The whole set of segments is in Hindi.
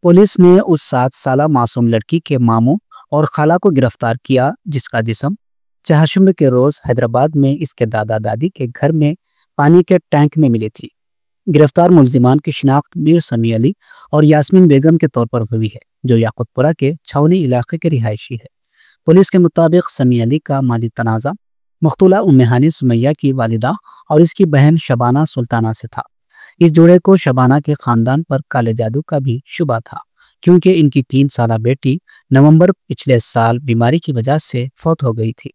पुलिस ने उस 7 साला मासूम लड़की के मामू और खाला को गिरफ्तार किया, जिसका जिस्म चहाशुम्ब के रोज हैदराबाद में इसके दादा दादी के घर में पानी के टैंक में मिली थी। गिरफ्तार मुल्जिमान की शिनाख्त मीर समी अली और यास्मीन बेगम के तौर पर हुई है, जो याकुतपुरा के छावनी इलाके के रिहायशी है। पुलिस के मुताबिक समी अली का माली तनाज़ा मख्तूला उम्मेहानी सुमैया की वालिदा और इसकी बहन शबाना सुल्ताना से था। इस जोड़े को शबाना के खानदान पर काले जादू का भी शुबा था, क्योंकि इनकी 3 साला बेटी नवंबर पिछले साल बीमारी की वजह से फौत हो गई थी।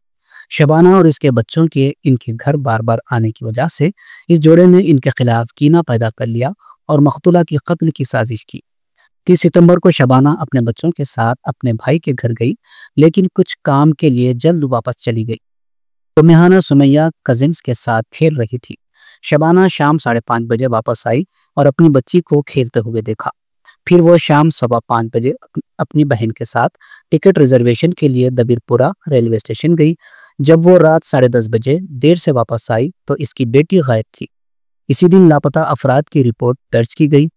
शबाना और इसके बच्चों के इनके घर बार बार आने की वजह से इस जोड़े ने इनके खिलाफ कीना पैदा कर लिया और मख्तूला की कत्ल की साजिश की। 30 सितंबर को शबाना अपने बच्चों के साथ अपने भाई के घर गई, लेकिन कुछ काम के लिए जल्द वापस चली गई। तो मेहाना सुमैया कजिन्स के साथ खेल रही थी। शबाना शाम 5:30 बजे वापस आई और अपनी बच्ची को खेलते हुए देखा। फिर वो शाम 5:15 बजे अपनी बहन के साथ टिकट रिजर्वेशन के लिए दबीरपुरा रेलवे स्टेशन गई। जब वो रात 10:30 बजे देर से वापस आई तो इसकी बेटी गायब थी। इसी दिन लापता अफराद की रिपोर्ट दर्ज की गई।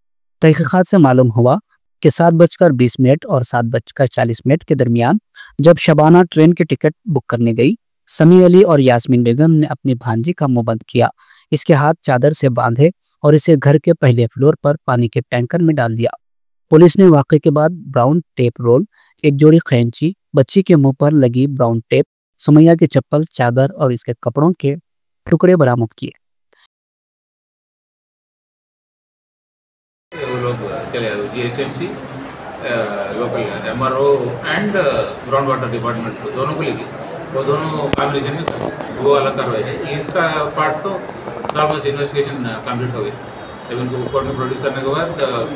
तहकीकात से मालूम हुआ कि 7:20 और 7:40 के दरमियान जब शबाना ट्रेन के टिकट बुक करने गई, समी अली और यास्मीन बेगम ने अपनी भांजी का मुंह बंद किया, इसके हाथ चादर से बांधे और इसे घर के पहले फ्लोर पर पानी के टैंकर में डाल दिया। पुलिस ने वाक़े के बाद ब्राउन टेप रोल, एक जोड़ी खैंची, बच्ची के मुंह पर लगी ब्राउन टेप, सुमैया की चप्पल, चादर और इसके कपड़ों के टुकड़े बरामद किए। वो लोग चले आए GHMC local MRO and ground water department दोनों को लेके वो दोनों कॉम्बिनेशन में वो अलग कार्रवाई है। इसका पार्ट तो नॉर्मल इन्वेस्टिगेशन कंप्लीट हो गई। जब इनको कोर्ट में प्रोड्यूस करने के बाद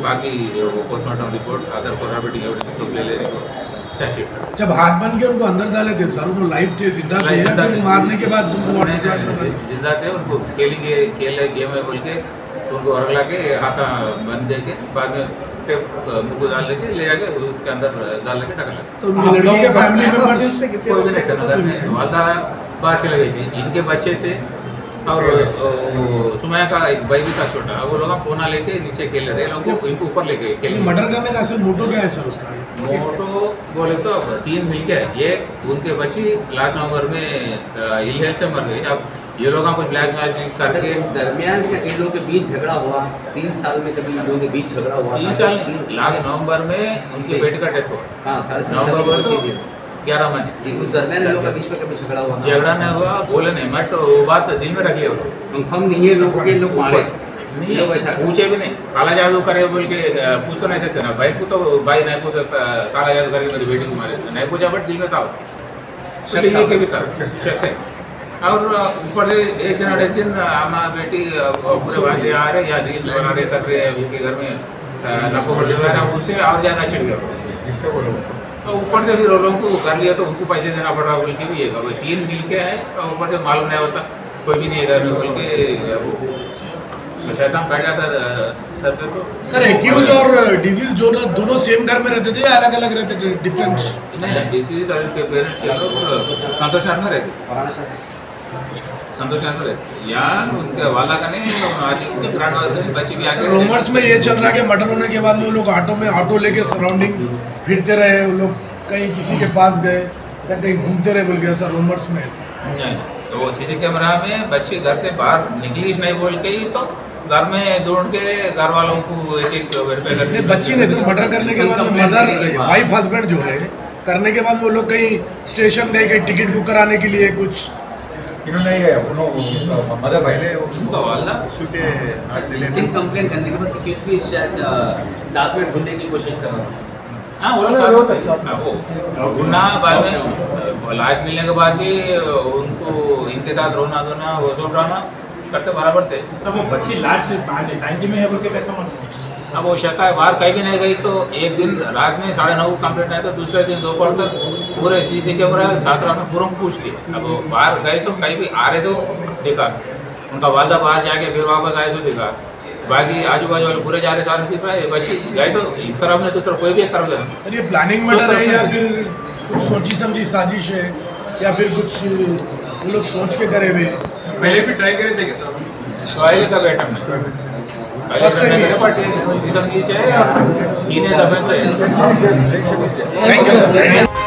बाकी वो पोस्टमार्टम रिपोर्ट अदर कोराबेटिंग एविडेंस सब ले लेने को चार्जशीट। जब हाथ बन के उनको अंदर डाले थे सर, वो लाइव थे, जिंदा थे, मारने के बाद जिंदा थे, उनको खेलेंगे खेल गेम है बोल के उनको हरला के हाथा बंद दे के बाद में टेप मुझको डाल लेके ले आके उसके अंदर डाल लेके टका लगा। तो लड़की के फैमिली मेंबर्स कोई भी नहीं करना, घर में वालदा बाहर चले गए थे, इनके बच्चे थे और सुमैया का एक भाई भी था छोटा। वो लोग फोन लेके नीचे खेल रहे थे, लोगों इनको ऊपर लेके खेल। मर्डर करने का असल मोटो क्या है सर उसका? मोटो बोले तो 3 मिलके, एक उनके बच्ची लास्ट नवंबर में हिल हेल्थ से मर गई। अब ये लोग कुछ ब्लैक मैजिक करके दरमियान के इन लोगों के बीच झगड़ा हुआ, 3 साल में कभी इन लोगों के बीच झगड़ा हुआ। 3 साल लास्ट नवंबर में उनके बेटे का डेथ हुआ। हाँ, नवंबर 11 महीने जी, उस दरमियान इन लोगों के बीच में कभी झगड़ा हुआ? झगड़ा नहीं हुआ, बोले नहीं, बट वो बात दिल में रख लिया। कंफर्म नहीं है लोगों के, लोग मारे नहीं है, वैसा पूछे भी नहीं। काला जादू करे बोल के पूछ तो नहीं सकते ना। भाई को तो भाई नहीं पूछ सकता काला जादू करके मेरी बेटी को मारे, नहीं पूछा, बट दिल में था उसके के भी था शक है। और ऊपर से एक दिन हमारा बेटी पूरे वहाँ से आ रहे या रील्स बना रहे कर रहे उनके घर में उसे और ज़्यादा छिड़ गया। तो ऊपर से फिर लोगों को कर लिया तो उनको पैसे देना पड़ रहा बोल के भी है। 3 मिल के है और ऊपर से मालूम नहीं होता कोई भी नहीं है घर में बोल के शैतान बैठ जाता सर पे। तो सर एक्यूज और डिजीज जो दोनों सेम घर में रहते थे या अलग अलग रहते थे? डिफरेंस नहीं, डिजीज और उनके पेरेंट्स संतोष शहर में रहते, संतोष शहर में रहते। यहाँ उनके वाला का नहीं, आज ग्रैंड बच्ची भी आके। रूमर्स में ये चल रहा है कि मर्डर होने के बाद में वो लोग ऑटो लेके सराउंडिंग फिरते रहे, वो लोग कहीं किसी के पास गए या कहीं घूमते रहे बोल के ऐसा रूमर्स में। नहीं, तो वो सीसी कैमरा में बच्ची घर से बाहर निकली नहीं बोल के ही तो घर में दौड़ के घर वालों को एक वेरीफाई करके बच्ची ने तो मर्डर करने के बाद मदर वाइफ हस्बैंड जो है करने के बाद वो लोग कहीं स्टेशन गए, कहीं टिकट बुक कराने के लिए कुछ इन्होंने मदर भाई ने उनका वाला मिसिंग कंप्लेंट करने के बाद एक्यूज भी शायद साथ में ढूंढने की कोशिश कर रहा था। हाँ, वो लोग साथ होता है वो ढूंढना, बाद में लाश मिलने के बाद भी उनको इनके साथ रोना धोना वो सब ड्रामा करते बराबर थे। तो वो बच्ची लाश टांकी में है बोल के कैसा मन? अब वो शक है बाहर कहीं भी नहीं गई। तो एक दिन रात में 9:30 को कंप्लेंट आया था, दूसरे दिन दोपहर तक पूरे सीसी कैमरा 7 रात में पूरा पूछ लिया। अब बाहर गए सो कहीं भी आ रहे सो देखा, उनका वालदा बाहर जाके फिर वापस आए सो देखा, बाकी आजू बाजू वाले पूरे जा रहे सारे दिख रहा है। बच्ची गए तो एक तरफ में दूसरा कोई भी एक तरफ है। ये प्लानिंग मर्डर है या फिर कुछ सोची समझी साजिश है या फिर कुछ वो लोग सोच के करे हुए? पहले भी ट्राई करे थे क्या? सोहेल का बेटा में First time मेरे पार्टी जिसम नीचे है या इन जमीन से थैंक यू।